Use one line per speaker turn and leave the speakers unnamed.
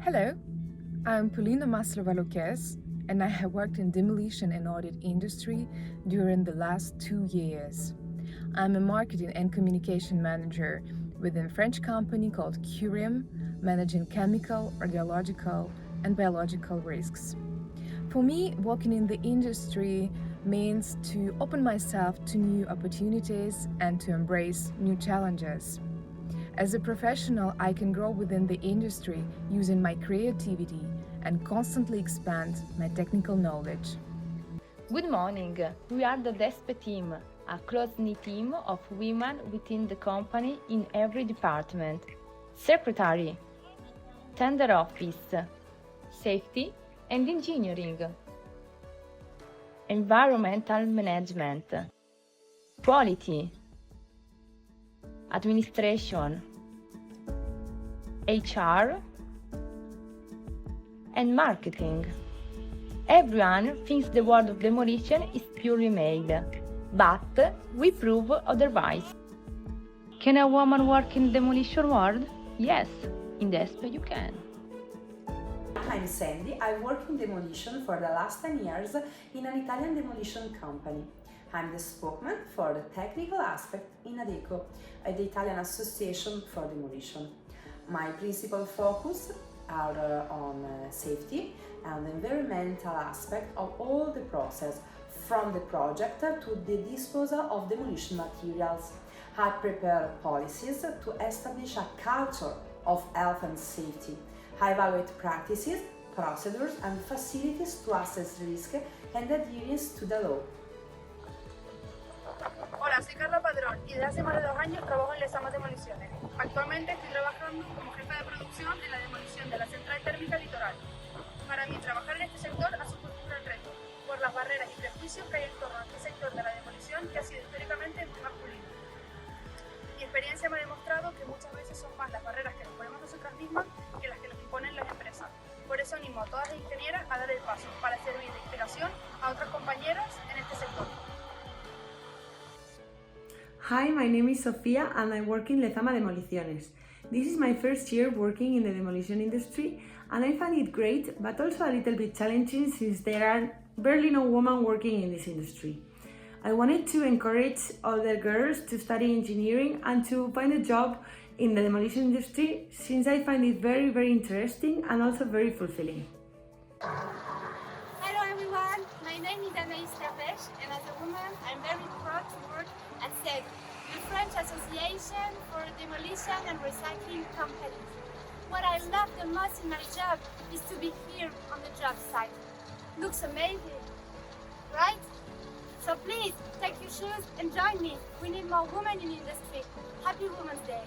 Hello, I'm Polina Maslova-Lopez, and I have worked in demolition and audit industry during the last 2 years. I'm a marketing and communication manager within a French company called Curium, managing chemical, radiological, and biological risks. For me, working in the industry means to open myself to new opportunities and to embrace new challenges. As a professional, I can grow within the industry using my creativity and constantly expand my technical knowledge.
Good morning. We are the DESPE team, a close-knit team of women within the company in every department. Secretary, tender office, safety and engineering, environmental management, quality, administration, HR, and marketing. Everyone thinks the world of demolition is purely male, but we prove otherwise. Can a woman work in the demolition world? Yes, in DESPE you can.
I'm Sandy. I work in demolition for the last 10 years in an Italian demolition company. I'm the spokesman for the technical aspect in ADECO, the Italian Association for Demolition. My principal focus are on safety and the environmental aspect of all the process, from the project to the disposal of demolition materials. I prepare policies to establish a culture of health and safety. I evaluate practices, procedures and facilities to assess risk and adherence to the law.
Hola, soy Carla Padrón y desde hace más de 2 años trabajo en Lezama Demoliciones. Actualmente estoy trabajando como jefa de producción en la demolición de la central térmica litoral. Para mí, trabajar en este sector ha supuesto un gran reto por las barreras y prejuicios que hay en torno a este sector de la demolición que ha sido históricamente muy masculino. Mi experiencia me ha demostrado que muchas veces son más las barreras que nos ponemos nosotras mismas que las que nos imponen las empresas. Por eso animo a todas las ingenieras a dar el paso para servir de inspiración a otras compañeras en este sector.
Hi, my name is Sophia and I work in Lezama Demoliciones. This is my first year working in the demolition industry and I find it great, but also a little bit challenging since there are barely no women working in this industry. I wanted to encourage all the girls to study engineering and to find a job in the demolition industry since I find it very, very interesting and also very fulfilling.
Hello everyone, my name is Anaïs Capèche and as a woman I'm very proud to work at SEG, the French Association for Demolition and Recycling Companies. What I love the most in my job is to be here on the job site. Looks amazing, right? So please, take your shoes and join me. We need more women in the industry. Happy Women's Day.